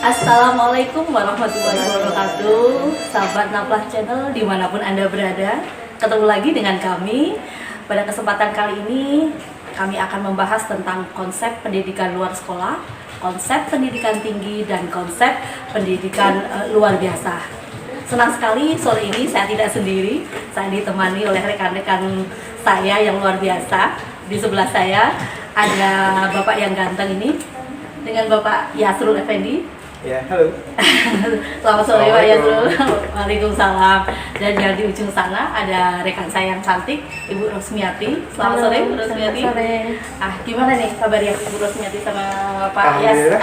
Assalamualaikum warahmatullahi wabarakatuh, sahabat Naflah Channel dimanapun Anda berada. Ketemu lagi dengan kami. Pada kesempatan kali ini kami akan membahas tentang konsep pendidikan luar sekolah, konsep pendidikan tinggi, dan konsep pendidikan luar biasa. Senang sekali sore ini saya tidak sendiri, saya ditemani oleh rekan-rekan saya yang luar biasa. Di sebelah saya ada Bapak yang ganteng ini dengan Bapak Yasrul Effendi. Ya, halo. Selamat sore Pak Yasrul. Waalaikumsalam. Dan yang di ujung sana ada rekan saya yang cantik, Ibu Rosmiati. Selamat sore Bu Rosmiati. Selamat sore. Gimana nih kabarnya Ibu Rosmiati sama Pak Yas?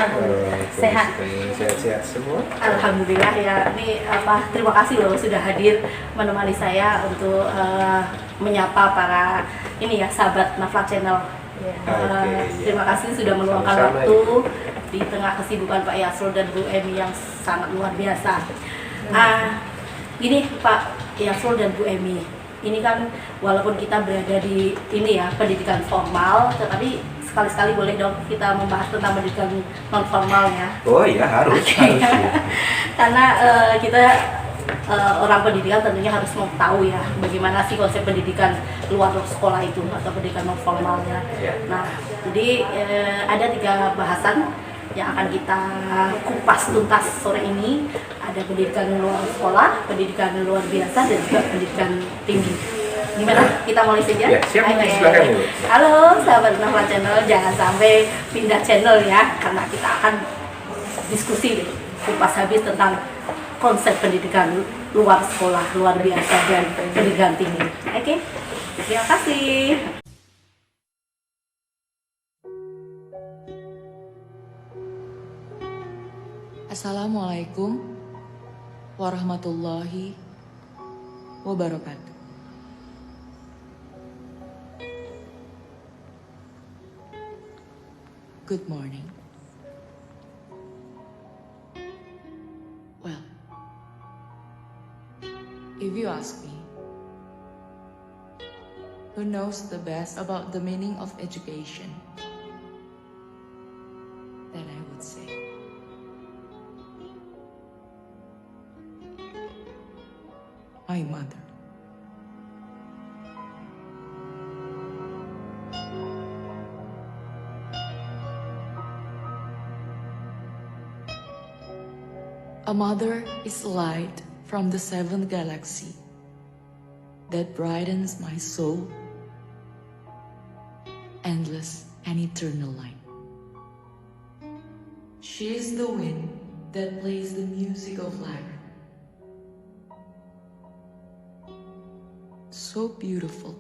Sehat. Sehat-sehat semua. Alhamdulillah ya. Ini terima kasih loh sudah hadir menemani saya untuk menyapa para sahabat Naflah Channel. Terima kasih sudah meluangkan waktu di tengah kesibukan Pak Yasrul dan Bu Emi yang sangat luar biasa. Ini Pak Yasrul dan Bu Emi, ini kan walaupun kita berada di pendidikan formal, tetapi sekali-sekali boleh dong kita membahas tentang pendidikan non formal ya. Oh iya, harus. Okay. Karena kita orang pendidikan tentunya harus mau tahu ya bagaimana sih konsep pendidikan luar sekolah itu atau pendidikan non formalnya. Nah, jadi ada 3 bahasan yang akan kita kupas tuntas sore ini. Ada pendidikan luar sekolah, pendidikan luar biasa, dan juga pendidikan tinggi. Gimana? Kita mulai saja? Ya, siap. Silakan dulu. Halo sahabat Naflah Channel, jangan sampai pindah channel ya, karena kita akan diskusi kupas habis tentang konsep pendidikan luar sekolah, luar biasa, dan pendidikan tinggi. Oke, terima kasih. Assalamualaikum warahmatullahi wabarakatuh. Good morning. Well, if you ask me, who knows the best about the meaning of education, then I would say my mother. A mother is light from the 7th galaxy that brightens my soul, endless and eternal light. She is the wind that plays the music of life. So beautiful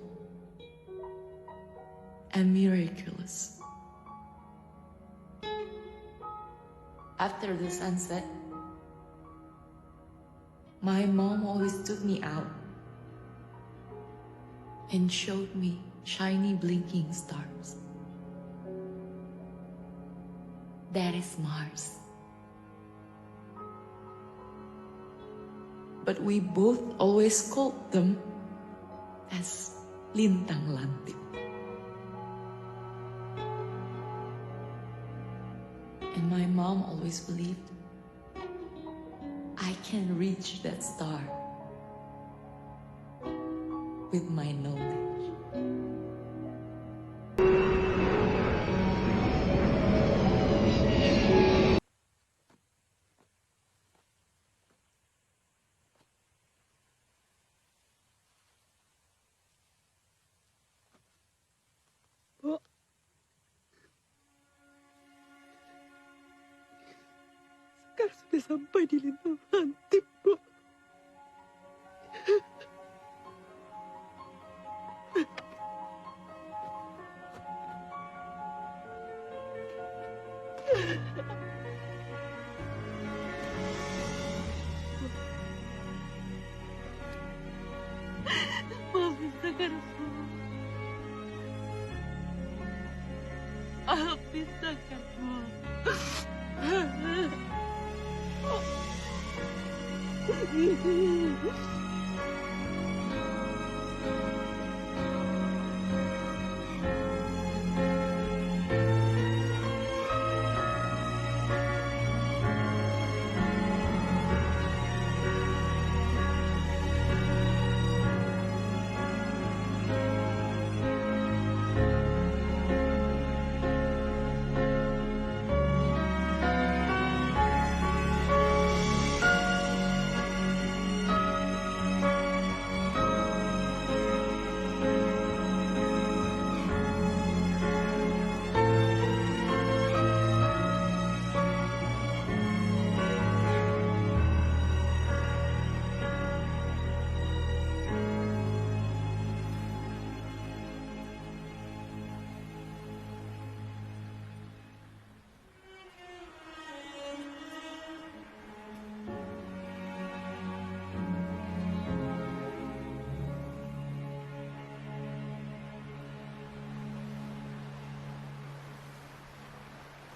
and miraculous. After the sunset, my mom always took me out and showed me shiny blinking stars. That is Mars. But we both always called them as lintang lantip. And my mom always believed I can reach that star with my knowledge. Sekarang sudah sampai di lintang lantip, Bu. Maafin Sakar, Bu. Maafin Sakar, Bu.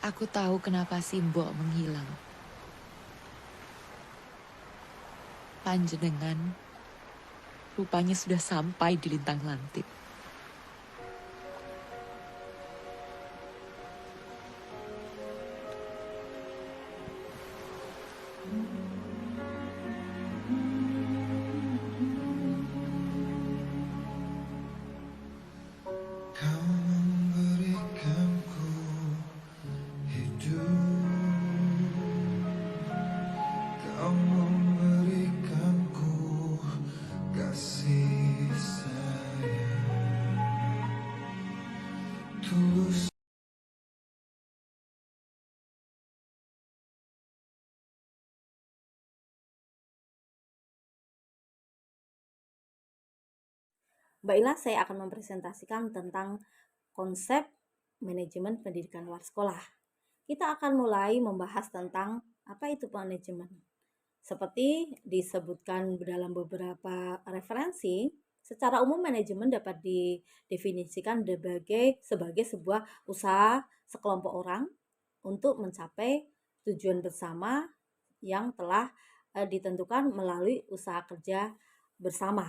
Aku tahu kenapa si Mbok menghilang. Panjenengan rupanya sudah sampai di lintang lantit. Kau memberikanku hidup, kau memberikanku kasih sayang tulus. Baiklah, saya akan mempresentasikan tentang konsep manajemen pendidikan luar sekolah. Kita akan mulai membahas tentang apa itu manajemen. Seperti disebutkan dalam beberapa referensi, secara umum manajemen dapat didefinisikan sebagai sebuah usaha sekelompok orang untuk mencapai tujuan bersama yang telah ditentukan melalui usaha kerja bersama.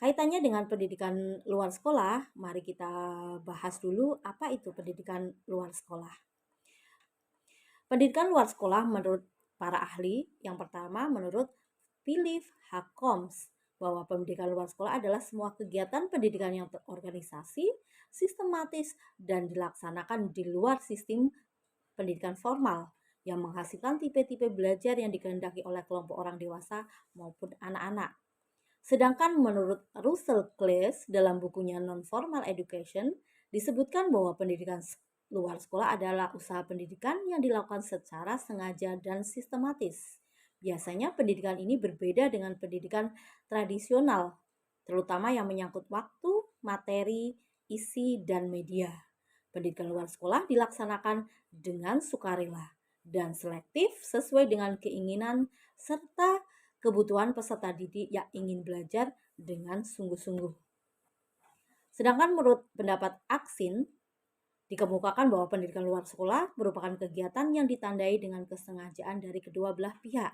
Kaitannya dengan pendidikan luar sekolah, mari kita bahas dulu apa itu pendidikan luar sekolah. Pendidikan luar sekolah menurut para ahli, yang pertama menurut Philip H. Combs, bahwa pendidikan luar sekolah adalah semua kegiatan pendidikan yang terorganisasi, sistematis, dan dilaksanakan di luar sistem pendidikan formal yang menghasilkan tipe-tipe belajar yang dikehendaki oleh kelompok orang dewasa maupun anak-anak. Sedangkan menurut Russell Claes dalam bukunya Non-Formal Education disebutkan bahwa pendidikan luar sekolah adalah usaha pendidikan yang dilakukan secara sengaja dan sistematis. Biasanya pendidikan ini berbeda dengan pendidikan tradisional, terutama yang menyangkut waktu, materi, isi, dan media. Pendidikan luar sekolah dilaksanakan dengan sukarela dan selektif sesuai dengan keinginan serta kebutuhan peserta didik yang ingin belajar dengan sungguh-sungguh. Sedangkan menurut pendapat Aksin, dikemukakan bahwa pendidikan luar sekolah merupakan kegiatan yang ditandai dengan kesengajaan dari kedua belah pihak,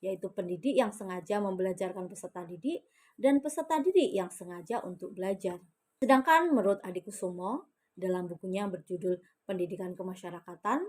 yaitu pendidik yang sengaja membelajarkan peserta didik dan peserta didik yang sengaja untuk belajar. Sedangkan menurut Adikusumo, dalam bukunya berjudul Pendidikan Kemasyarakatan,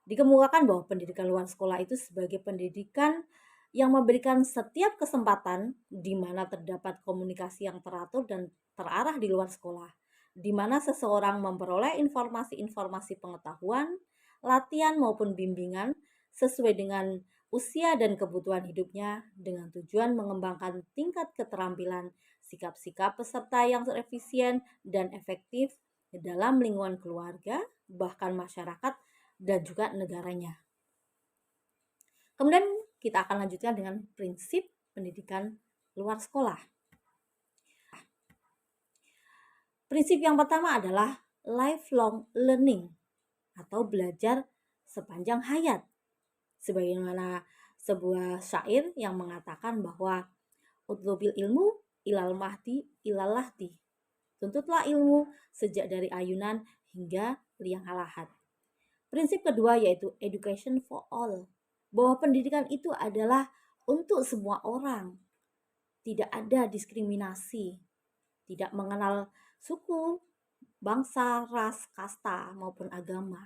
dikemukakan bahwa pendidikan luar sekolah itu sebagai pendidikan yang memberikan setiap kesempatan di mana terdapat komunikasi yang teratur dan terarah di luar sekolah, di mana seseorang memperoleh informasi-informasi pengetahuan, latihan maupun bimbingan sesuai dengan usia dan kebutuhan hidupnya dengan tujuan mengembangkan tingkat keterampilan, sikap-sikap peserta yang efisien dan efektif dalam lingkungan keluarga, bahkan masyarakat dan juga negaranya. Kemudian kita akan lanjutkan dengan prinsip pendidikan luar sekolah. Prinsip yang pertama adalah lifelong learning atau belajar sepanjang hayat. Sebagaimana sebuah syair yang mengatakan bahwa utlubil ilmu ilal mahdi ilal lahdi. Tuntutlah ilmu sejak dari ayunan hingga liang lahat. Prinsip kedua yaitu education for all, bahwa pendidikan itu adalah untuk semua orang. Tidak ada diskriminasi, tidak mengenal suku, bangsa, ras, kasta, maupun agama.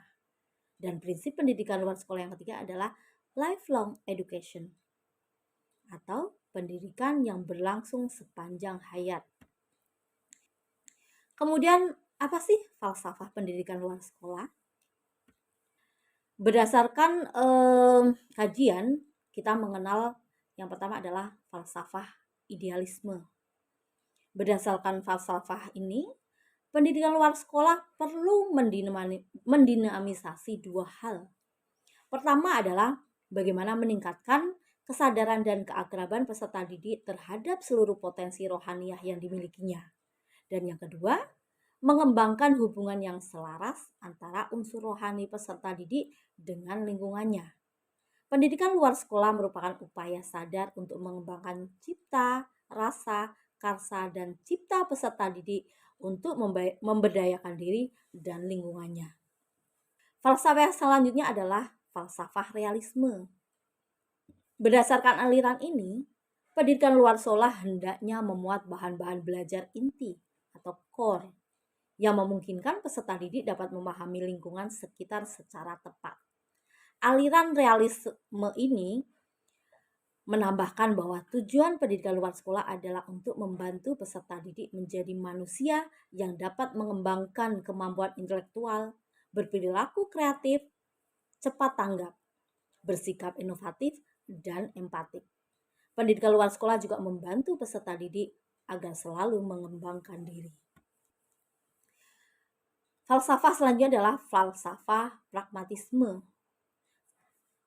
Dan prinsip pendidikan luar sekolah yang ketiga adalah lifelong education atau pendidikan yang berlangsung sepanjang hayat. Kemudian apa sih falsafah pendidikan luar sekolah? Berdasarkan kajian, kita mengenal yang pertama adalah falsafah idealisme. Berdasarkan falsafah ini, pendidikan luar sekolah perlu mendinamisasi dua hal. Pertama adalah bagaimana meningkatkan kesadaran dan keakraban peserta didik terhadap seluruh potensi rohaniah yang dimilikinya. Dan yang kedua, mengembangkan hubungan yang selaras antara unsur rohani peserta didik dengan lingkungannya. Pendidikan luar sekolah merupakan upaya sadar untuk mengembangkan cipta, rasa, karsa, dan cipta peserta didik untuk memberdayakan diri dan lingkungannya. Falsafah selanjutnya adalah falsafah realisme. Berdasarkan aliran ini, pendidikan luar sekolah hendaknya memuat bahan-bahan belajar inti atau core yang memungkinkan peserta didik dapat memahami lingkungan sekitar secara tepat. Aliran realisme ini menambahkan bahwa tujuan pendidikan luar sekolah adalah untuk membantu peserta didik menjadi manusia yang dapat mengembangkan kemampuan intelektual, berperilaku kreatif, cepat tanggap, bersikap inovatif, dan empatik. Pendidikan luar sekolah juga membantu peserta didik agar selalu mengembangkan diri. Falsafah selanjutnya adalah falsafah pragmatisme.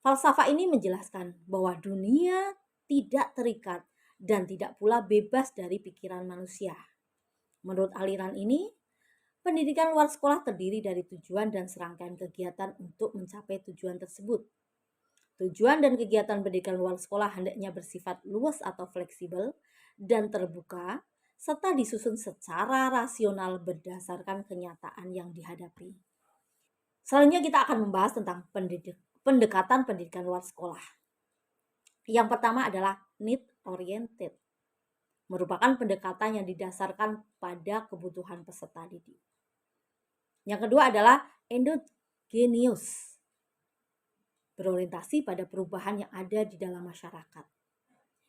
Falsafah ini menjelaskan bahwa dunia tidak terikat dan tidak pula bebas dari pikiran manusia. Menurut aliran ini, pendidikan luar sekolah terdiri dari tujuan dan serangkaian kegiatan untuk mencapai tujuan tersebut. Tujuan dan kegiatan pendidikan luar sekolah hendaknya bersifat luas atau fleksibel dan terbuka, serta disusun secara rasional berdasarkan kenyataan yang dihadapi. Selanjutnya kita akan membahas tentang pendekatan pendidikan luar sekolah. Yang pertama adalah need oriented, merupakan pendekatan yang didasarkan pada kebutuhan peserta didik. Yang kedua adalah endogenous, berorientasi pada perubahan yang ada di dalam masyarakat.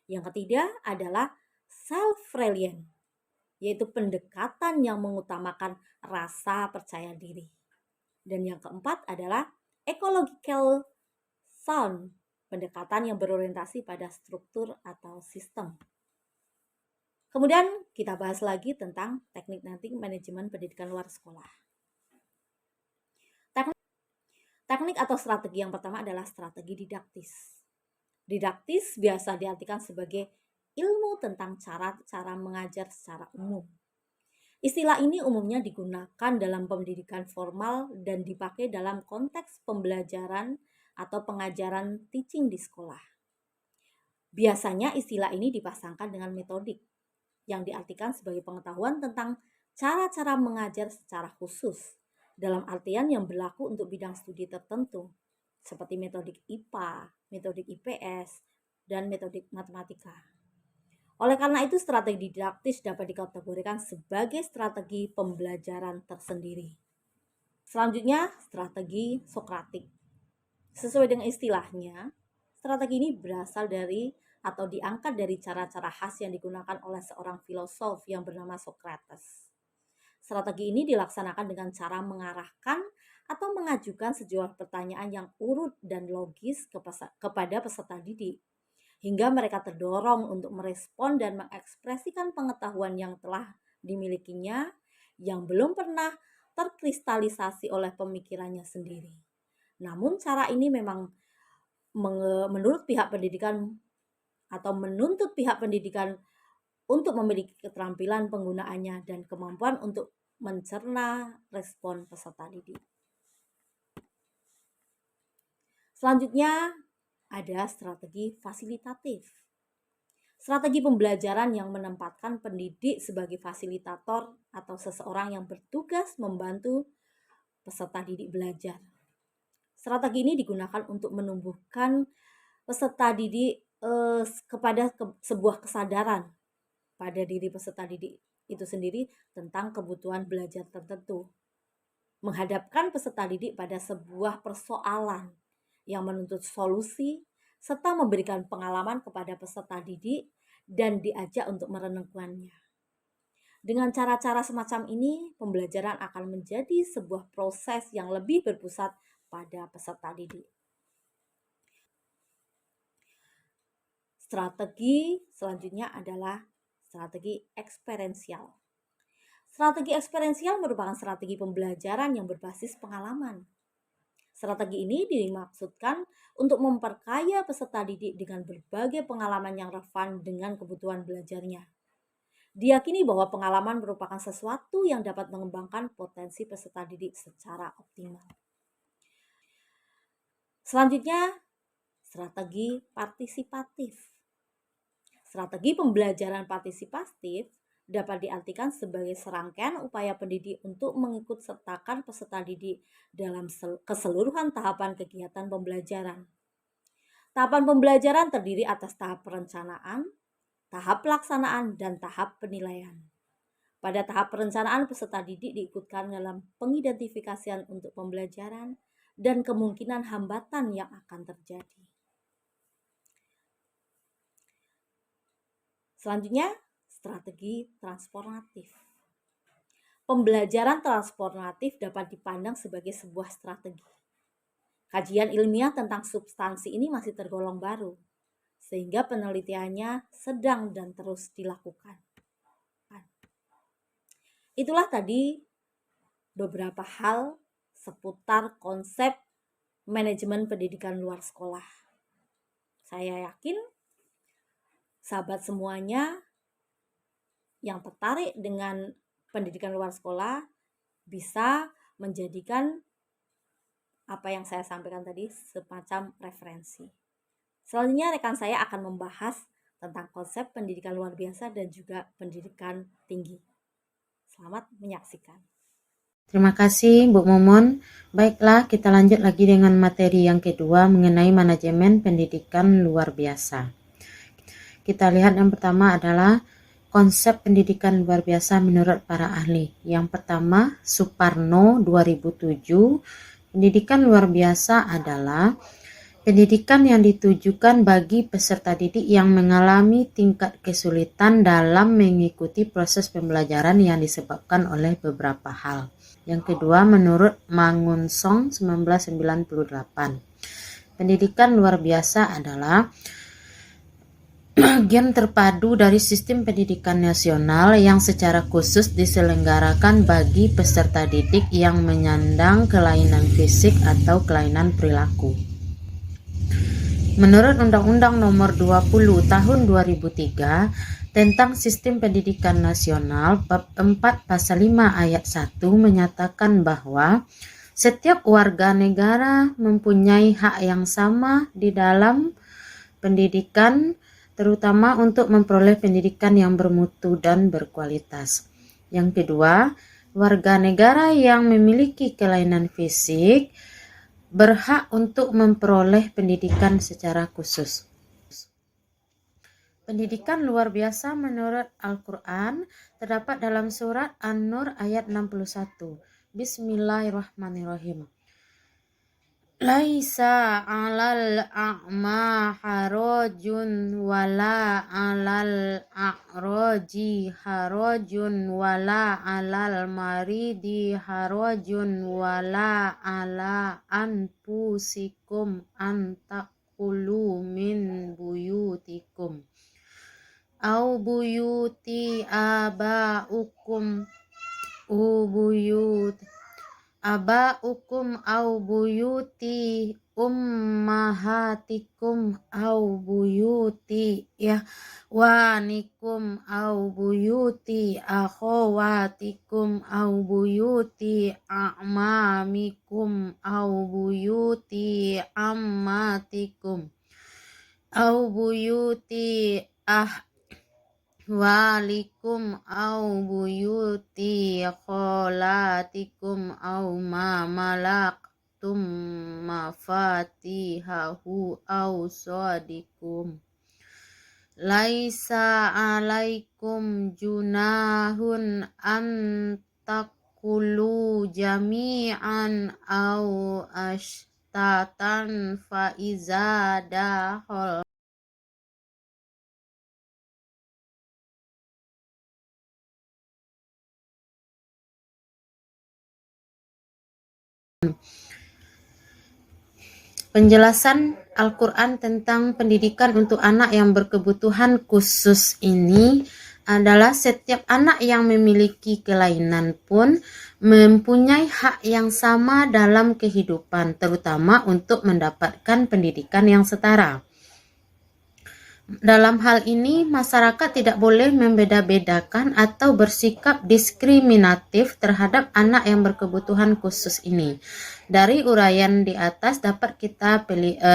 Yang ketiga adalah self-reliant, yaitu pendekatan yang mengutamakan rasa percaya diri. Dan yang keempat adalah ecological sound, pendekatan yang berorientasi pada struktur atau sistem. Kemudian kita bahas lagi tentang teknik manajemen pendidikan luar sekolah. Teknik atau strategi yang pertama adalah strategi didaktis. Didaktis biasa diartikan sebagai ilmu tentang cara mengajar secara umum. Istilah ini umumnya digunakan dalam pendidikan formal dan dipakai dalam konteks pembelajaran atau pengajaran teaching di sekolah. Biasanya istilah ini dipasangkan dengan metodik yang diartikan sebagai pengetahuan tentang cara-cara mengajar secara khusus dalam artian yang berlaku untuk bidang studi tertentu, seperti metodik IPA, metodik IPS, dan metodik matematika. Oleh karena itu, strategi didaktis dapat dikategorikan sebagai strategi pembelajaran tersendiri. Selanjutnya, strategi Sokratik. Sesuai dengan istilahnya, strategi ini berasal dari atau diangkat dari cara-cara khas yang digunakan oleh seorang filosof yang bernama Socrates. Strategi ini dilaksanakan dengan cara mengarahkan atau mengajukan sejumlah pertanyaan yang urut dan logis kepada peserta didik, hingga mereka terdorong untuk merespon dan mengekspresikan pengetahuan yang telah dimilikinya yang belum pernah terkristalisasi oleh pemikirannya sendiri. Namun cara ini memang menurut pihak pendidikan atau menuntut pihak pendidikan untuk memiliki keterampilan penggunaannya dan kemampuan untuk mencerna respon peserta didik. Selanjutnya ada strategi fasilitatif. Strategi pembelajaran yang menempatkan pendidik sebagai fasilitator atau seseorang yang bertugas membantu peserta didik belajar. Strategi ini digunakan untuk menumbuhkan peserta didik kepada sebuah kesadaran pada diri peserta didik itu sendiri tentang kebutuhan belajar tertentu. Menghadapkan peserta didik pada sebuah persoalan yang menuntut solusi serta memberikan pengalaman kepada peserta didik dan diajak untuk merenungkannya. Dengan cara-cara semacam ini, pembelajaran akan menjadi sebuah proses yang lebih berpusat pada peserta didik. Strategi selanjutnya adalah strategi eksperiensial. Strategi eksperiensial merupakan strategi pembelajaran yang berbasis pengalaman. Strategi ini dimaksudkan untuk memperkaya peserta didik dengan berbagai pengalaman yang relevan dengan kebutuhan belajarnya. Diyakini bahwa pengalaman merupakan sesuatu yang dapat mengembangkan potensi peserta didik secara optimal. Selanjutnya, strategi partisipatif. Strategi pembelajaran partisipatif dapat diartikan sebagai serangkaian upaya pendidik untuk mengikut sertakan peserta didik dalam keseluruhan tahapan kegiatan pembelajaran. Tahapan pembelajaran terdiri atas tahap perencanaan, tahap pelaksanaan, dan tahap penilaian. Pada tahap perencanaan, peserta didik diikutkan dalam pengidentifikasian untuk pembelajaran dan kemungkinan hambatan yang akan terjadi. Selanjutnya, strategi transformatif. Pembelajaran transformatif dapat dipandang sebagai sebuah strategi. Kajian ilmiah tentang substansi ini masih tergolong baru, sehingga penelitiannya sedang dan terus dilakukan. Itulah tadi beberapa hal seputar konsep manajemen pendidikan luar sekolah. Saya yakin sahabat semuanya yang tertarik dengan pendidikan luar sekolah bisa menjadikan apa yang saya sampaikan tadi semacam referensi. Selanjutnya rekan saya akan membahas tentang konsep pendidikan luar biasa dan juga pendidikan tinggi. Selamat menyaksikan. Terima kasih Bu Momon. Baiklah, kita lanjut lagi dengan materi yang kedua mengenai manajemen pendidikan luar biasa. Kita lihat yang pertama adalah konsep pendidikan luar biasa menurut para ahli. Yang pertama, Suparno 2007, pendidikan luar biasa adalah pendidikan yang ditujukan bagi peserta didik yang mengalami tingkat kesulitan dalam mengikuti proses pembelajaran yang disebabkan oleh beberapa hal. Yang kedua, menurut Mangunsong 1998, pendidikan luar biasa adalah bagian terpadu dari sistem pendidikan nasional yang secara khusus diselenggarakan bagi peserta didik yang menyandang kelainan fisik atau kelainan perilaku. Menurut Undang-Undang Nomor 20 Tahun 2003 tentang Sistem Pendidikan Nasional, Bab 4 Pasal 5 Ayat 1 menyatakan bahwa setiap warga negara mempunyai hak yang sama di dalam pendidikan, terutama untuk memperoleh pendidikan yang bermutu dan berkualitas. Yang kedua, warga negara yang memiliki kelainan fisik berhak untuk memperoleh pendidikan secara khusus. Pendidikan luar biasa menurut Al-Quran terdapat dalam surat An-Nur ayat 61. Bismillahirrahmanirrahim. Laisa 'alal a'ma harajun wala 'alal a'raji harajun wala 'alal maridi harajun wala 'ala anfusikum an taqulu min buyutikum au buyuti abaukum abaukum au buyuti ummahatikum au buyuti wanikum au buyuti akhawatikum au buyuti a'mamikum au buyuti ammatikum au buyuti walikum au buyuti kholatikum au ma malaktum mafatihahu au sadikum. Laisa alaikum junahun an takulu jami'an au ashtatan fa iza dahol Penjelasan Al-Quran tentang pendidikan untuk anak yang berkebutuhan khusus ini adalah setiap anak yang memiliki kelainan pun mempunyai hak yang sama dalam kehidupan, terutama untuk mendapatkan pendidikan yang setara. Dalam hal ini, masyarakat tidak boleh membeda-bedakan atau bersikap diskriminatif terhadap anak yang berkebutuhan khusus ini. Dari uraian di atas dapat kita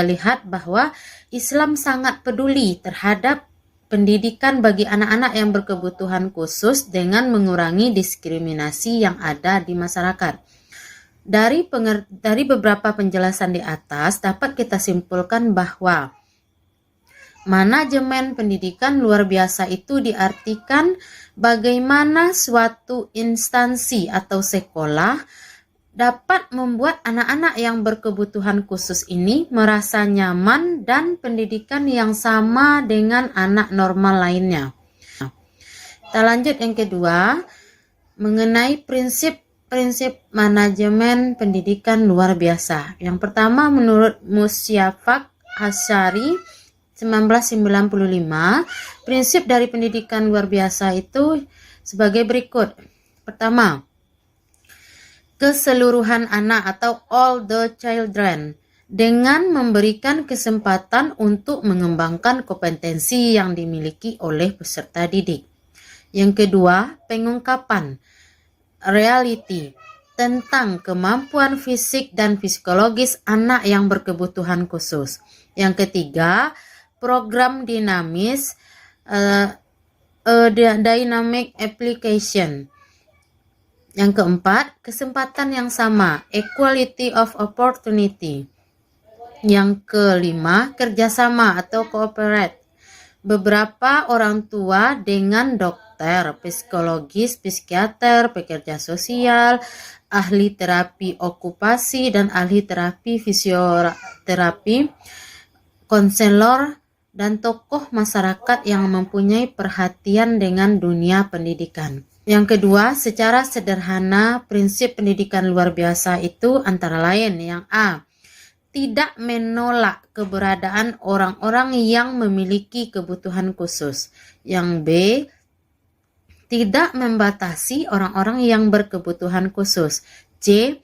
lihat bahwa Islam sangat peduli terhadap pendidikan bagi anak-anak yang berkebutuhan khusus dengan mengurangi diskriminasi yang ada di masyarakat. Dari beberapa penjelasan di atas dapat kita simpulkan bahwa manajemen pendidikan luar biasa itu diartikan bagaimana suatu instansi atau sekolah dapat membuat anak-anak yang berkebutuhan khusus ini merasa nyaman dan pendidikan yang sama dengan anak normal lainnya. Kita lanjut yang kedua, mengenai prinsip manajemen pendidikan luar biasa. Yang pertama, menurut Musyafaq Hasyari 1995, prinsip dari pendidikan luar biasa itu sebagai berikut. Pertama, keseluruhan anak atau all the children dengan memberikan kesempatan untuk mengembangkan kompetensi yang dimiliki oleh peserta didik. Yang kedua, pengungkapan reality tentang kemampuan fisik dan psikologis anak yang berkebutuhan khusus. Yang ketiga, program dinamis dynamic application. Yang keempat, kesempatan yang sama, equality of opportunity. Yang kelima, kerjasama atau cooperate. Beberapa orang tua dengan dokter, psikologis, psikiater, pekerja sosial, ahli terapi okupasi, dan ahli terapi fisioterapi, konselor, dan tokoh masyarakat yang mempunyai perhatian dengan dunia pendidikan. Yang kedua, secara sederhana, prinsip pendidikan luar biasa itu antara lain yang A, tidak menolak keberadaan orang-orang yang memiliki kebutuhan khusus. Yang B, tidak membatasi orang-orang yang berkebutuhan khusus. C,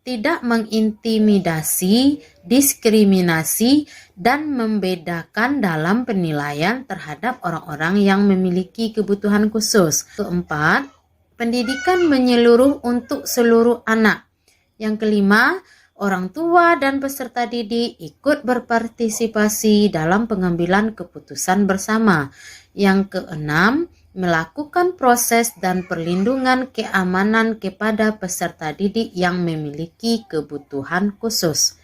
tidak mengintimidasi, diskriminasi, dan membedakan dalam penilaian terhadap orang-orang yang memiliki kebutuhan khusus. Keempat, pendidikan menyeluruh untuk seluruh anak. Yang kelima, orang tua dan peserta didik ikut berpartisipasi dalam pengambilan keputusan bersama. Yang keenam, melakukan proses dan perlindungan keamanan kepada peserta didik yang memiliki kebutuhan khusus.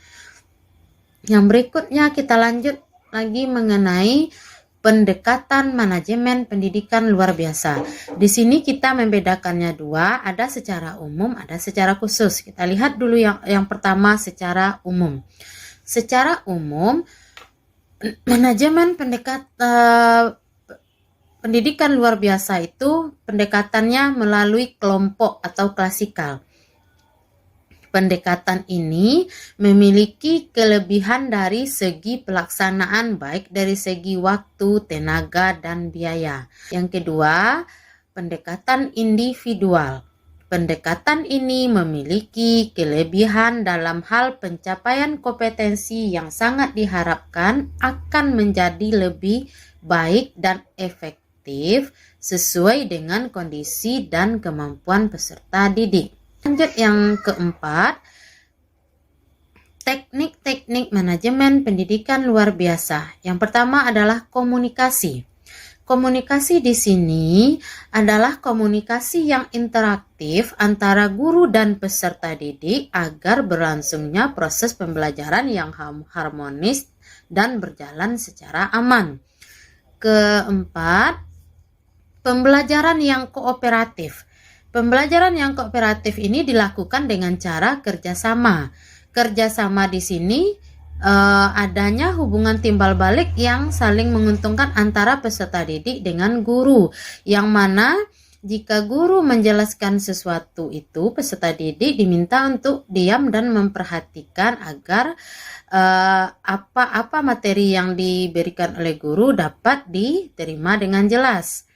Yang berikutnya kita lanjut lagi mengenai pendekatan manajemen pendidikan luar biasa. Di sini kita membedakannya dua, ada secara umum, ada secara khusus. Kita lihat dulu yang pertama secara umum. Secara umum, manajemen pendidikan luar biasa itu pendekatannya melalui kelompok atau klasikal. Pendekatan ini memiliki kelebihan dari segi pelaksanaan baik dari segi waktu, tenaga, dan biaya. Yang kedua, pendekatan individual. Pendekatan ini memiliki kelebihan dalam hal pencapaian kompetensi yang sangat diharapkan akan menjadi lebih baik dan efektif sesuai dengan kondisi dan kemampuan peserta didik. Lanjut yang keempat, teknik-teknik manajemen pendidikan luar biasa. Yang pertama adalah komunikasi. Komunikasi di sini adalah komunikasi yang interaktif antara guru dan peserta didik agar berlangsungnya proses pembelajaran yang harmonis dan berjalan secara aman. Keempat, pembelajaran yang kooperatif. Pembelajaran yang kooperatif ini dilakukan dengan cara kerjasama. Kerjasama di sini adanya hubungan timbal balik yang saling menguntungkan antara peserta didik dengan guru. Yang mana jika guru menjelaskan sesuatu itu, peserta didik diminta untuk diam dan memperhatikan agar apa materi yang diberikan oleh guru dapat diterima dengan jelas.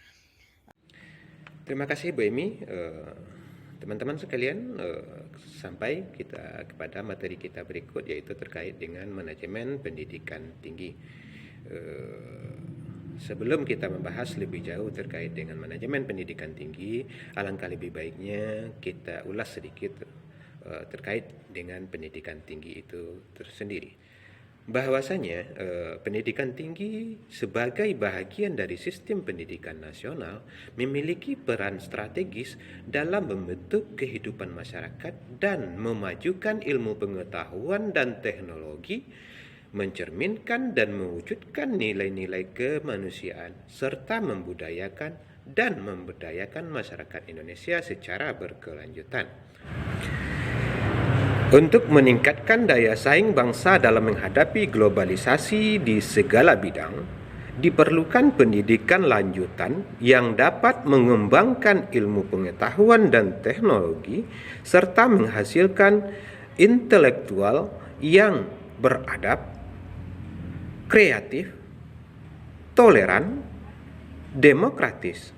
Terima kasih Bu Emi. Teman-teman sekalian, sampai kita kepada materi kita berikut, yaitu terkait dengan manajemen pendidikan tinggi. Sebelum kita membahas lebih jauh terkait dengan manajemen pendidikan tinggi, alangkah lebih baiknya kita ulas sedikit terkait dengan pendidikan tinggi itu tersendiri. bahwasanya pendidikan tinggi sebagai bahagian dari sistem pendidikan nasional memiliki peran strategis dalam membentuk kehidupan masyarakat dan memajukan ilmu pengetahuan dan teknologi, mencerminkan dan mewujudkan nilai-nilai kemanusiaan, serta membudayakan dan memberdayakan masyarakat Indonesia secara berkelanjutan. Untuk meningkatkan daya saing bangsa dalam menghadapi globalisasi di segala bidang, diperlukan pendidikan lanjutan yang dapat mengembangkan ilmu pengetahuan dan teknologi serta menghasilkan intelektual yang beradab, kreatif, toleran, demokratis,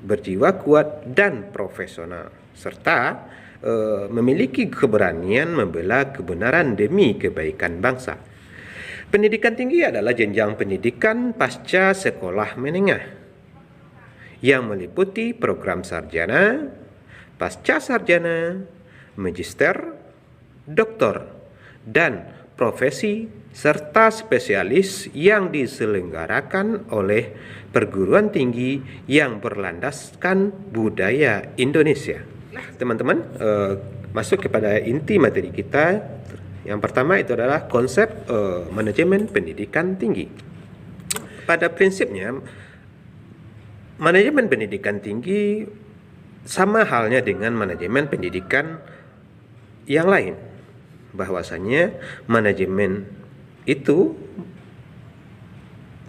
berjiwa kuat dan profesional, serta memiliki keberanian membela kebenaran demi kebaikan bangsa. Pendidikan tinggi adalah jenjang pendidikan pasca sekolah menengah yang meliputi program sarjana, pasca sarjana, magister, doktor, dan profesi serta spesialis yang diselenggarakan oleh perguruan tinggi yang berlandaskan budaya Indonesia. Teman-teman, masuk kepada inti materi kita. Yang pertama itu adalah konsep manajemen pendidikan tinggi. Pada prinsipnya, manajemen pendidikan tinggi sama halnya dengan manajemen pendidikan yang lain. Bahwasanya manajemen itu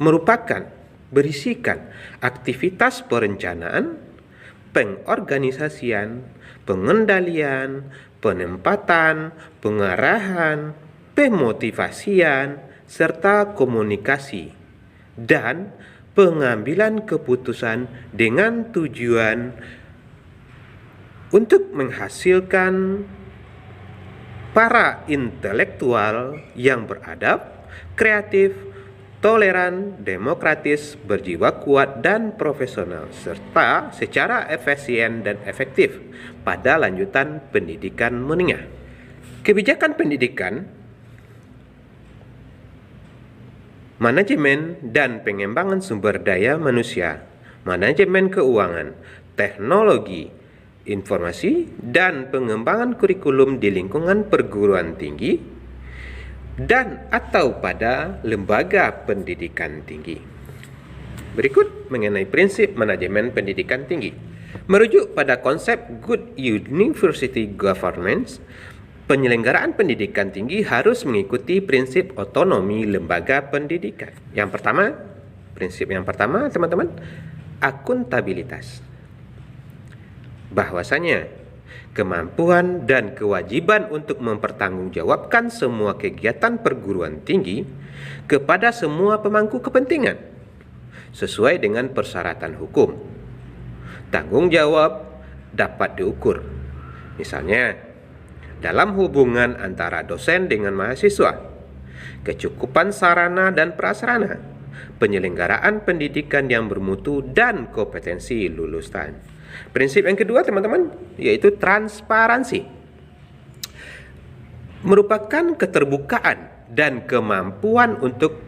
merupakan berisikan aktivitas perencanaan, pengorganisasian, pengendalian, penempatan, pengarahan, pemotivasian, serta komunikasi dan pengambilan keputusan dengan tujuan untuk menghasilkan para intelektual yang beradab, kreatif, toleran, demokratis, berjiwa kuat dan profesional, serta secara efisien dan efektif pada lanjutan pendidikan menengah. Kebijakan pendidikan, manajemen dan pengembangan sumber daya manusia, manajemen keuangan, teknologi, informasi, dan pengembangan kurikulum di lingkungan perguruan tinggi dan atau pada lembaga pendidikan tinggi. Berikut mengenai prinsip manajemen pendidikan tinggi. Merujuk pada konsep Good University Governance, penyelenggaraan pendidikan tinggi harus mengikuti prinsip otonomi lembaga pendidikan. Prinsip yang pertama, teman-teman, akuntabilitas. Bahwasanya kemampuan dan kewajiban untuk mempertanggungjawabkan semua kegiatan perguruan tinggi kepada semua pemangku kepentingan sesuai dengan persyaratan hukum. Tanggung jawab dapat diukur. Misalnya, dalam hubungan antara dosen dengan mahasiswa, kecukupan sarana dan prasarana, penyelenggaraan pendidikan yang bermutu, dan kompetensi lulusan. Prinsip yang kedua, teman-teman, yaitu transparansi. Merupakan keterbukaan dan kemampuan untuk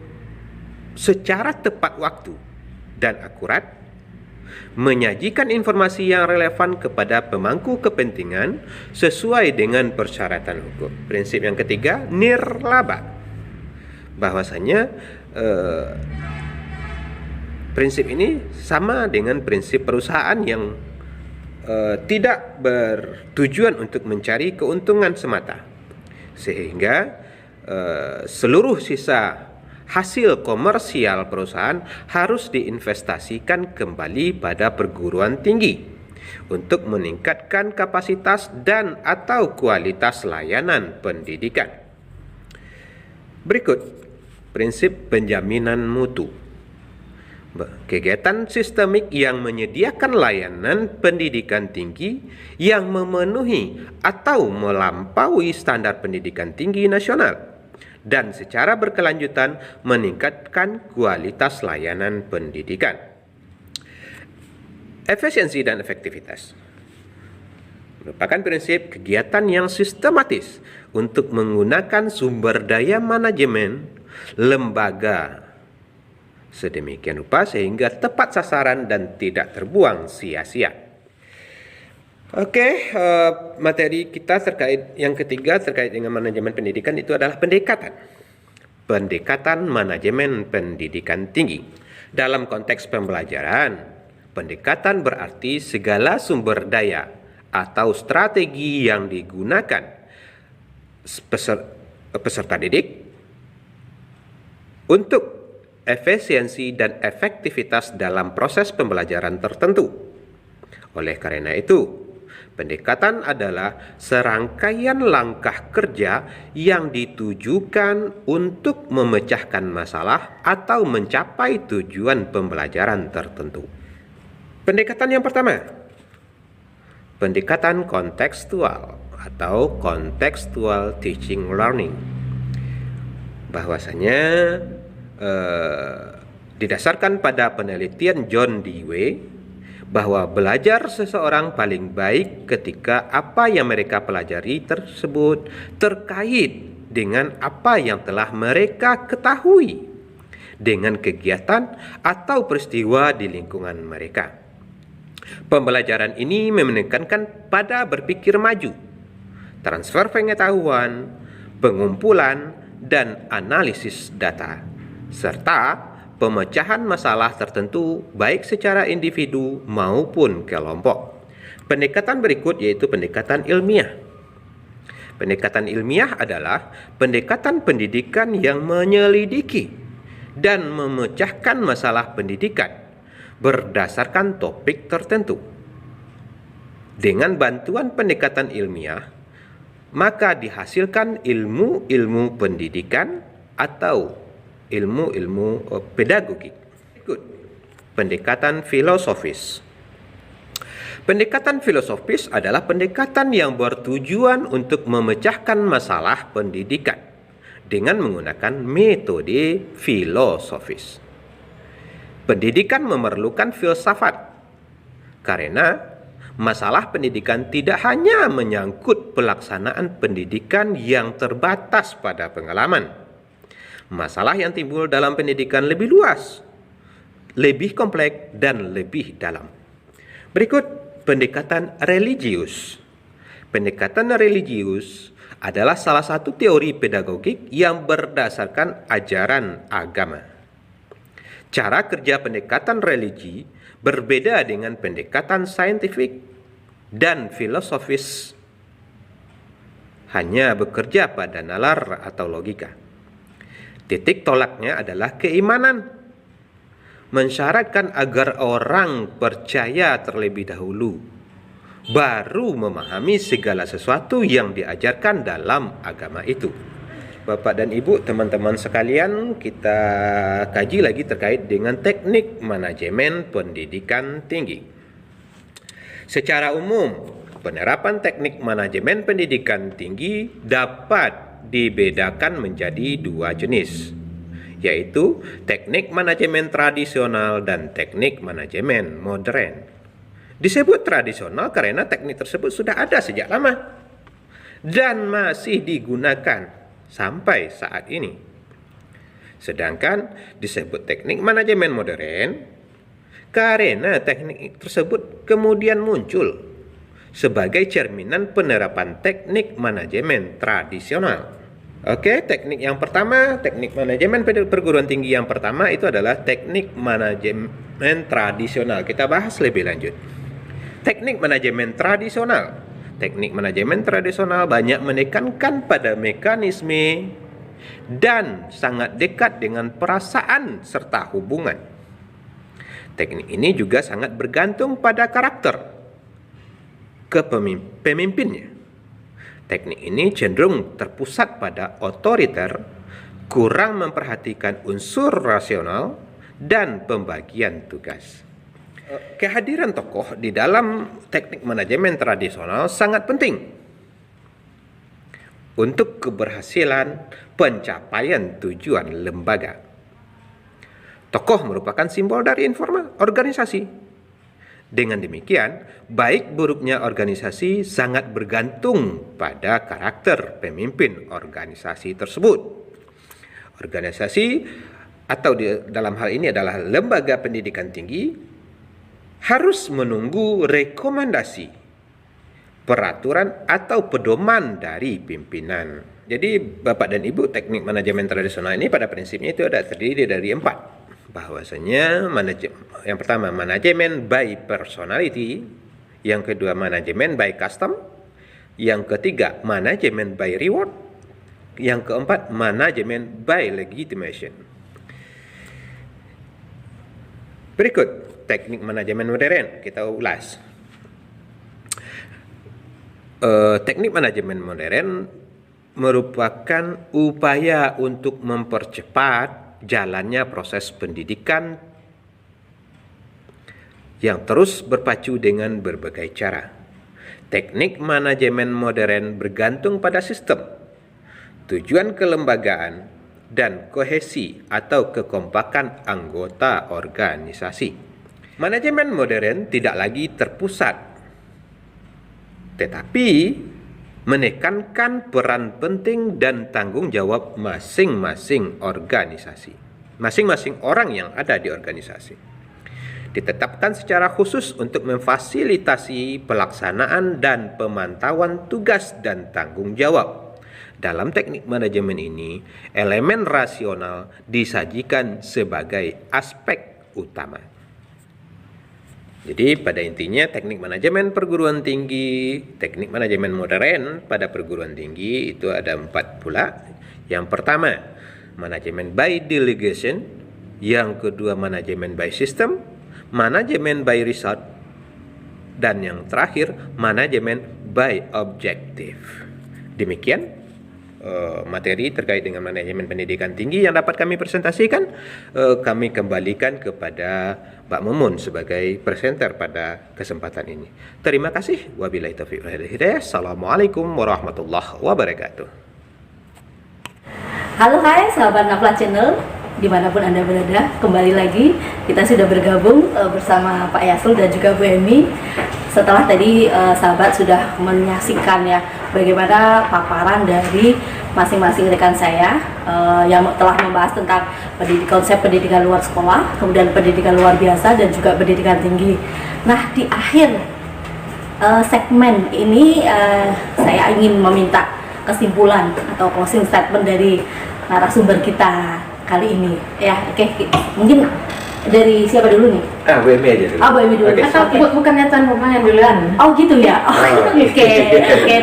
secara tepat waktu dan akurat menyajikan informasi yang relevan kepada pemangku kepentingan sesuai dengan persyaratan hukum. Prinsip yang ketiga, nirlaba. Bahwasanya prinsip ini sama dengan prinsip perusahaan yang tidak bertujuan untuk mencari keuntungan semata, sehingga seluruh sisa hasil komersial perusahaan harus diinvestasikan kembali pada perguruan tinggi untuk meningkatkan kapasitas dan atau kualitas layanan pendidikan. Berikut prinsip penjaminan mutu. Kegiatan sistemik yang menyediakan layanan pendidikan tinggi yang memenuhi atau melampaui standar pendidikan tinggi nasional dan secara berkelanjutan meningkatkan kualitas layanan pendidikan. Efisiensi dan efektivitas merupakan prinsip kegiatan yang sistematis untuk menggunakan sumber daya manajemen lembaga sedemikian rupa sehingga tepat sasaran dan tidak terbuang sia-sia. Oke, materi kita terkait yang ketiga terkait dengan manajemen pendidikan itu adalah pendekatan. Pendekatan manajemen pendidikan tinggi. Dalam konteks pembelajaran, pendekatan berarti segala sumber daya atau strategi yang digunakan peserta didik untuk efisiensi dan efektivitas dalam proses pembelajaran tertentu. Oleh karena itu, pendekatan adalah serangkaian langkah kerja yang ditujukan untuk memecahkan masalah atau mencapai tujuan pembelajaran tertentu. Pendekatan yang pertama, pendekatan kontekstual atau contextual teaching learning. Bahwasanya didasarkan pada penelitian John Dewey bahwa belajar seseorang paling baik ketika apa yang mereka pelajari tersebut terkait dengan apa yang telah mereka ketahui dengan kegiatan atau peristiwa di lingkungan mereka. Pembelajaran ini menekankan pada berpikir maju, transfer pengetahuan, pengumpulan, dan analisis data, serta pemecahan masalah tertentu baik secara individu maupun kelompok. Pendekatan berikut yaitu pendekatan ilmiah. Pendekatan ilmiah adalah pendekatan pendidikan yang menyelidiki dan memecahkan masalah pendidikan berdasarkan topik tertentu. Dengan bantuan pendekatan ilmiah, maka dihasilkan ilmu-ilmu pendidikan atau ilmu-ilmu pedagogik. Pendekatan filosofis. Pendekatan filosofis adalah pendekatan yang bertujuan untuk memecahkan masalah pendidikan dengan menggunakan metode filosofis. Pendidikan memerlukan filsafat karena masalah pendidikan tidak hanya menyangkut pelaksanaan pendidikan yang terbatas pada pengalaman. Masalah yang timbul dalam pendidikan lebih luas, lebih kompleks, dan lebih dalam. Berikut pendekatan religius. Pendekatan religius adalah salah satu teori pedagogik yang berdasarkan ajaran agama. Cara kerja pendekatan religi berbeda dengan pendekatan saintifik dan filosofis, hanya bekerja pada nalar atau logika. Titik tolaknya adalah keimanan, mensyaratkan agar orang percaya terlebih dahulu, baru memahami segala sesuatu yang diajarkan dalam agama itu. Bapak dan Ibu, teman-teman sekalian, kita kaji lagi terkait dengan teknik manajemen pendidikan tinggi. Secara umum, penerapan teknik manajemen pendidikan tinggi dapat dibedakan menjadi dua jenis, yaitu teknik manajemen tradisional dan teknik manajemen modern. Disebut tradisional karena teknik tersebut sudah ada sejak lama dan masih digunakan sampai saat ini. Sedangkan disebut teknik manajemen modern karena teknik tersebut kemudian muncul sebagai cerminan penerapan teknik manajemen tradisional. Oke, teknik yang pertama, teknik manajemen perguruan tinggi yang pertama itu adalah teknik manajemen tradisional. Kita bahas lebih lanjut. Teknik manajemen tradisional. Teknik manajemen tradisional banyak menekankan pada mekanisme dan sangat dekat dengan perasaan serta hubungan. Teknik ini juga sangat bergantung pada karakter pemimpinnya. Teknik ini cenderung terpusat pada otoriter, kurang memperhatikan unsur rasional, dan pembagian tugas. Kehadiran tokoh di dalam teknik manajemen tradisional sangat penting untuk keberhasilan pencapaian tujuan lembaga. Tokoh merupakan simbol dari organisasi. Dengan demikian, baik buruknya organisasi sangat bergantung pada karakter pemimpin organisasi tersebut. Organisasi atau dalam hal ini adalah lembaga pendidikan tinggi harus menunggu rekomendasi, peraturan atau pedoman dari pimpinan. Jadi Bapak dan Ibu, teknik manajemen tradisional ini pada prinsipnya itu ada terdiri dari 4. Bahwasanya yang pertama manajemen by personality, yang kedua manajemen by custom, yang ketiga manajemen by reward, yang keempat manajemen by legitimation. Berikut teknik manajemen modern kita ulas. Teknik manajemen modern merupakan upaya untuk mempercepat jalannya proses pendidikan yang terus berpacu dengan berbagai cara. Teknik manajemen modern bergantung pada sistem, tujuan kelembagaan, dan kohesi atau kekompakan anggota organisasi. Manajemen modern tidak lagi terpusat, tetapi menekankan peran penting dan tanggung jawab masing-masing organisasi, masing-masing orang yang ada di organisasi. Ditetapkan secara khusus untuk memfasilitasi pelaksanaan dan pemantauan tugas dan tanggung jawab. Dalam teknik manajemen ini, elemen rasional disajikan sebagai aspek utama. Jadi pada intinya teknik manajemen perguruan tinggi, teknik manajemen modern pada perguruan tinggi itu ada 4 pula. Yang pertama, manajemen by delegation. Yang kedua, manajemen by system, manajemen by result, dan yang terakhir, manajemen by objective. Demikian materi terkait dengan manajemen pendidikan tinggi yang dapat kami presentasikan. Kami kembalikan kepada Pak Mumun sebagai presenter pada kesempatan ini. Terima kasih. Wabillahi taufiq wal hidayah. Assalamualaikum warahmatullahi wabarakatuh. Halo hai sahabat Nafla Channel, dimanapun Anda berada, kembali lagi kita sudah bergabung bersama Pak Yasul dan juga Bu Emi. Setelah tadi sahabat sudah menyaksikan ya bagaimana paparan dari masing-masing rekan saya yang telah membahas tentang konsep pendidikan luar sekolah, kemudian pendidikan luar biasa dan juga pendidikan tinggi. Nah, di akhir segmen ini saya ingin meminta kesimpulan atau closing statement dari narasumber kita kali ini ya. Oke, mungkin dari siapa dulu nih? Bu Emi aja dulu. Bu Emi dulu. Okay. Atau bukannya Tuan Rumah yang duluan? Oh gitu ya. Oke,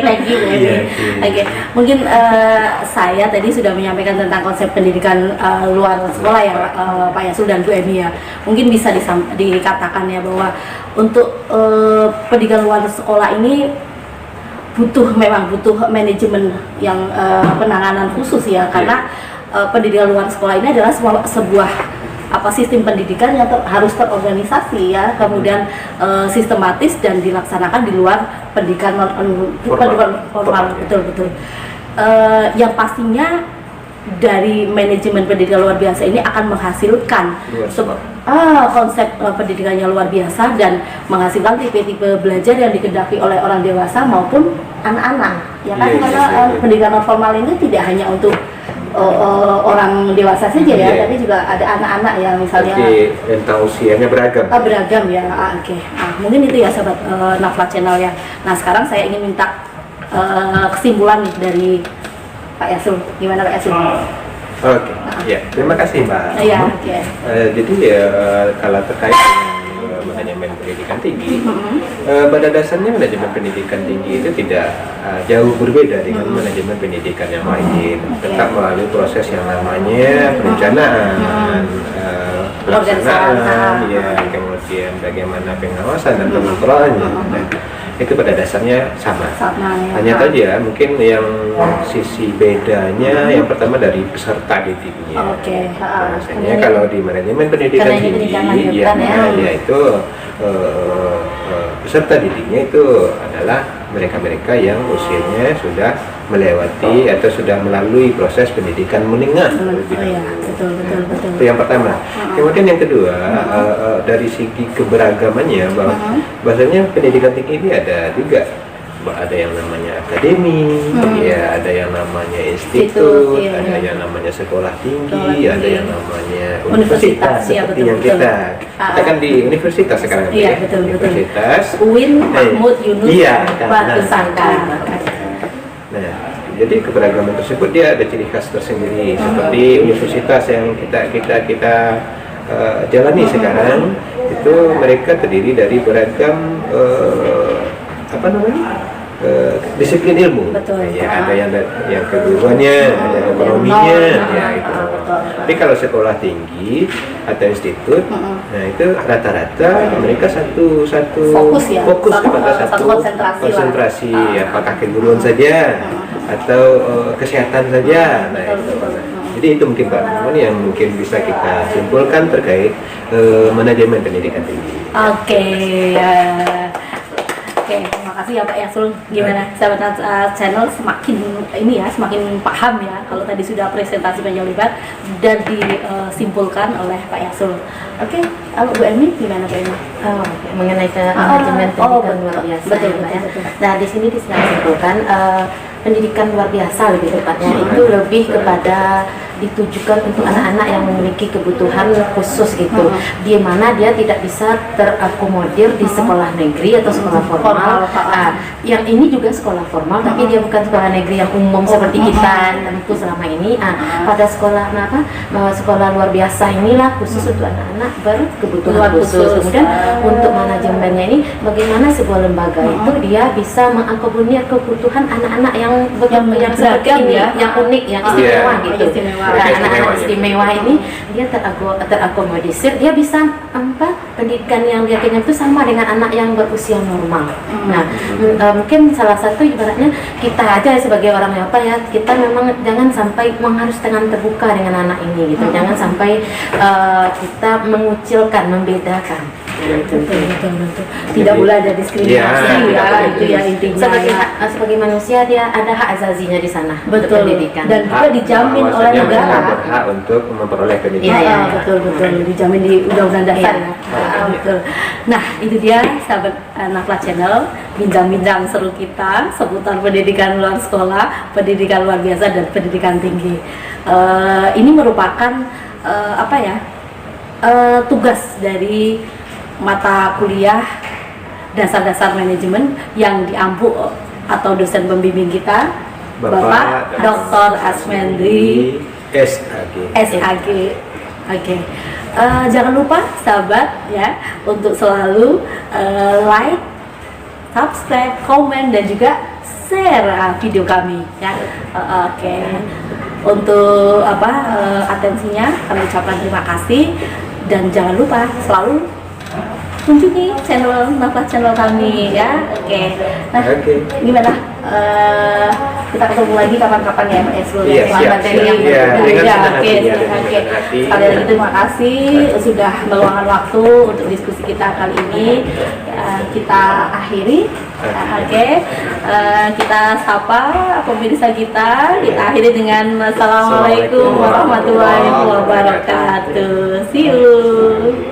thank you Bu Emi. Oke, mungkin saya tadi sudah menyampaikan tentang konsep pendidikan luar sekolah ya Pak Yasul dan Bu Emi ya. Mungkin bisa dikatakan ya bahwa untuk pendidikan luar sekolah ini memang butuh manajemen yang penanganan khusus ya, karena pendidikan luar sekolah ini adalah sebuah sistem pendidikan yang harus terorganisasi ya, kemudian sistematis dan dilaksanakan di luar pendidikan formal. Betul. Yang pastinya dari manajemen pendidikan luar biasa ini akan menghasilkan konsep pendidikan yang luar biasa dan menghasilkan tipe-tipe belajar yang dikehendaki oleh orang dewasa maupun anak-anak ya kan, karena pendidikan non formal ini tidak hanya untuk orang dewasa saja ya, tapi juga ada anak-anak yang misalnya rentang usianya beragam. Beragam ya. Mungkin itu ya sahabat Nafla Channel ya. Nah, sekarang saya ingin minta kesimpulan nih dari Pak Yasul. Gimana Pak Yasul? Oke. Ya, terima kasih Mbak. Jadi kalau terkait dengan manajemen pendidikan tinggi, pada dasarnya manajemen pendidikan tinggi itu tidak jauh berbeda dengan manajemen pendidikan yang lain. Tetap melalui proses yang namanya perencanaan, pelaksanaan, ya, kemudian bagaimana pengawasan dan pengontrolannya. Itu pada dasarnya sama ya. Hanya saja mungkin yang sisi bedanya yang pertama dari peserta didiknya. Biasanya kalau di manajemen pendidikan tinggi yaitu peserta didiknya itu adalah mereka-mereka yang usianya sudah melewati atau sudah melalui proses pendidikan menengah. Betul. Itu yang pertama. Kemudian yang kedua, dari segi keberagamannya, bahwasanya pendidikan tinggi ini ada juga ada yang namanya akademi, ya ada yang namanya Institut, institut, iya, ada iya. yang namanya sekolah tinggi, Sekolah tinggi. ada yang namanya Universitas, universitas, iya, seperti betul, yang betul. kita kan di universitas sekarang. Iya, ya. betul, betul. Universitas. UIN Mahmud Yunus Iya, Batu Sangkar. Nah, jadi keberagaman tersebut dia ada ciri khas tersendiri seperti universitas yang kita jalani sekarang itu mereka terdiri dari beragam disiplin ilmu. Betul. Ya, ada yang keguruannya, ada yang ekonominya, ya itu. Betul. Tapi kalau sekolah tinggi atau institut, nah itu rata-rata mereka satu Fokus ya? fokus Satu- kepada satu satu konsentrasi lah. apakah keguruan saja atau kesehatan saja. Nah, itu. Jadi itu mungkin Pak Mumun yang mungkin bisa kita simpulkan terkait manajemen pendidikan tinggi. Oke, oke, terima kasih ya Pak Yasul. Gimana sahabat channel semakin paham ya kalau tadi sudah presentasi panjang lebar dan disimpulkan oleh Pak Yasul. Oke, kalau Bu Emi gimana Bu Emi? Mengenai ke manajemen pendidikan luar biasa, betul, ya, Mbak, ya. betul. Nah, di sini disimpulkan pendidikan luar biasa lebih tepatnya itu lebih kepada ditujukan untuk anak-anak yang memiliki kebutuhan khusus gitu, di mana dia tidak bisa terakomodir di sekolah negeri atau sekolah formal. Yang ini juga sekolah formal, tapi dia bukan sekolah negeri yang umum seperti kita tentu selama ini. Pada sekolah sekolah luar biasa inilah khusus untuk anak-anak berkebutuhan khusus. Kemudian untuk manajemennya ini, bagaimana sebuah lembaga itu dia bisa mengakomodir kebutuhan anak-anak yang yang seperti beragam ini, ya. yang unik, yang istimewa Iya. gitu. Istimewa. Nah, Mereka anak-anak istimewa, istimewa ini dia terakomodisir, dia bisa pendidikan yang dia kenyang itu sama dengan anak yang berusia normal. Nah, mungkin salah satu ibaratnya kita aja sebagai orang ya, kita memang jangan sampai harus tangan terbuka dengan anak ini gitu. Jangan sampai kita mengucilkan, membedakan. Betul. Tidak boleh ada diskriminasi itu ya intinya. Sebagai manusia dia ada hak azazinya di sana. untuk Betul. pendidikan. Dan juga dijamin oleh Bahwasanya mereka negara. berhak untuk memperoleh pendidikan. Iya, Betul dijamin di Undang-Undang Dasar ya. Betul. Nah, itu dia sahabat Nafla Channel, bincang-bincang seru kita seputar pendidikan luar sekolah, pendidikan luar biasa dan pendidikan tinggi. Ini merupakan tugas dari mata kuliah dasar-dasar manajemen yang diampu atau dosen pembimbing kita Bapak Dr. Asmendri SAG. Oke. Jangan lupa sahabat ya untuk selalu like, subscribe, komen dan juga share video kami ya. Oke. Untuk atensinya kami ucapkan terima kasih dan jangan lupa selalu kunjungi Nafla channel kami ya. Oke. Nah, gimana? Kita ketemu lagi kapan-kapan ya Pak Eslo. Iya, siap. Iya, dengan senang hati, ya, dengan Oke. senang hati. Sekali lagi terima kasih sudah meluangkan waktu untuk diskusi kita kali ini. Kita akhiri. Oke. Kita sapa pemirsa kita. Kita akhiri dengan Assalamualaikum warahmatullahi wabarakatuh. See you.